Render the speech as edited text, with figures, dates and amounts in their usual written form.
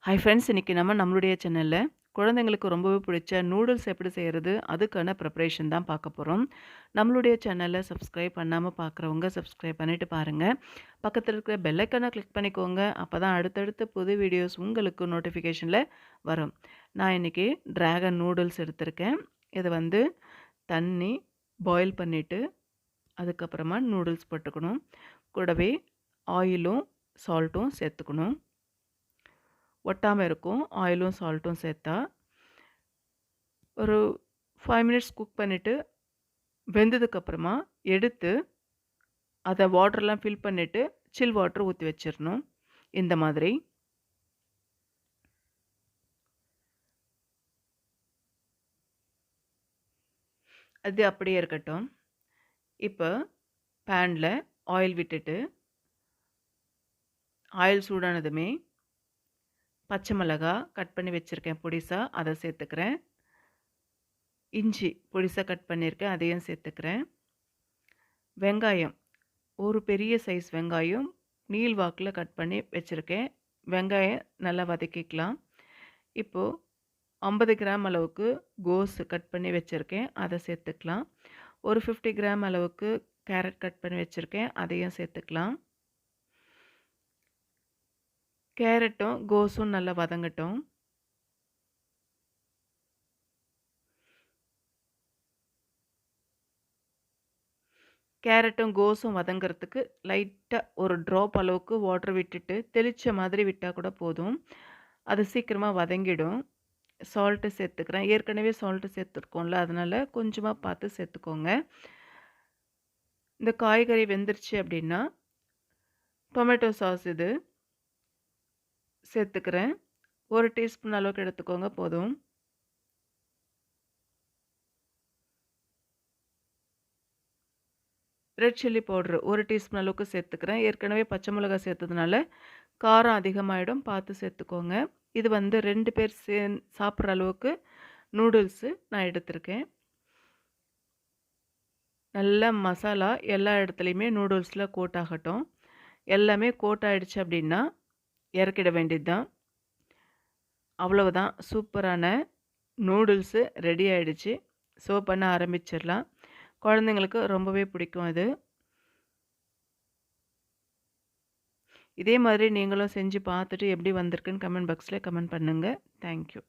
Hi friends! இன்னைக்கு நம்மளுடைய சேனல்ல குழந்தைங்களுக்கு ரொம்பவே பிடிச்ச நூடுல்ஸ் எப்படி செய்றது? அதுக்கான ப்ரிப்பரேஷன் தான் பார்க்க போறோம். நம்மளுடைய சேனல சப்ஸ்கிரைப் பண்ணாம பார்க்குறவங்க சப்ஸ்கிரைப் பண்ணிட்டு பாருங்க. பக்கத்துல இருக்கிற பெல் ஐக்கான கிளிக் பண்ணிக்கோங்க. அப்பதான் அடுத்தடுத்து புது வீடியோஸ் உங்களுக்கு நோட்டிஃபிகேஷன்ல வரும். நான் இன்னைக்கு டிராகன் நூடுல்ஸ் எடுத்திருக்கேன். இத வந்து தண்ணி பாயில் பண்ணிட்டு, அதுக்கப்புறமா நூடுல்ஸ் போட்டுக்கணும். கூடவே ஆயிலும், சால்ட்டும் சேர்த்துக்கணும். ஒட்டாம இருக்கும். ஆயிலும், சால்ட்டும் சேர்த்தா. ஒரு 5 மினிட்ஸ் குக் பண்ணிட்டு, வெந்ததுக்கப்புறமா எடுத்து, அத வாட்டர்லாம் ஃபில் பண்ணிட்டு, சில் வாட்டர் ஊத்தி வச்சிரணும். இந்த மாதிரி. அது அப்படியே இருக்கட்டும். இப்ப பேன்ல ஆயில் விட்டுட்டு, ஆயில் சூடானதுமே, பச்சை மிளகா கட் பண்ணி வச்சிருக்கேன் பொடிசா, அத சேர்த்துக்கிறேன். இஞ்சி பொடிசா கட் பண்ணியிருக்கேன், அதையும் சேர்த்துக்கிறேன். வெங்காயம், ஒரு பெரிய சைஸ் வெங்காயம் நீள் வாக்குல கட் பண்ணி வச்சிருக்கேன். வெங்காயம் நல்லா வதக்கிக்கலாம். இப்போ 50 கிராம் அளவுக்கு கோஸ் கட் பண்ணி வச்சிருக்கேன். அத சேர்த்துக்கலாம். ஒரு 50 கிராம் அளவுக்கு கேரட் கட் பண்ணி வச்சிருக்கேன். அதையும் சேர்த்துக்கலாம். கேரட்டும், கோஸும் நல்லா வதங்கட்டும். கேரட்டும், கோஸும் வதங்கறதுக்கு லைட்டா ஒரு ட்ராப் அளவுக்கு வாட்டர் விட்டுட்டு, தெளிச்ச மாதிரி விட்டா கூட போதும். அது சீக்கிரமா வதங்கிடும். சால்ட்டு சேர்த்துக்கிறேன். ஏற்கனவே சால்ட்டு சேர்த்துருக்கோம்ல, அதனால கொஞ்சமா பார்த்து சேர்த்துக்கோங்க. இந்த காய்கறி வெந்துருச்சு அப்படின்னா, டொமேட்டோ சாஸ் இது சேர்த்துக்கிறேன். 1 டீஸ்பூன் அளவுக்கு எடுத்துக்கோங்க போதும். ரெட் சில்லி பவுடர் 1 டீஸ்பூன் அளவுக்கு சேர்த்துக்கிறேன். ஏற்கனவே பச்சை மிளகாய் சேர்த்ததுனால காரம் அதிகமாயிடும். பார்த்து சேர்த்துக்கோங்க. இது வந்து 2 பேர் சாப்பிட்ற அளவுக்கு நூடுல்ஸு நான் எடுத்திருக்கேன். நல்ல மசாலா எல்லா இடத்துலையுமே நூடுல்ஸில் கோட் ஆகட்டும். எல்லாமே கோட் ஆயிடுச்சு அப்படின்னா, இறக்கிட வேண்டியது தான். அவ்வளவுதான். சூப்பரான நூடுல்ஸு ரெடி ஆயிடுச்சு. சர்வ் பண்ண ஆரம்பிச்சிடலாம். குழந்தைங்களுக்கு ரொம்பவே பிடிக்கும் இது. இதே மாதிரி நீங்களும் செஞ்சு பார்த்துட்டு எப்படி வந்திருக்குன்னு கமெண்ட் பாக்ஸில் கமெண்ட் பண்ணுங்க. Thank you.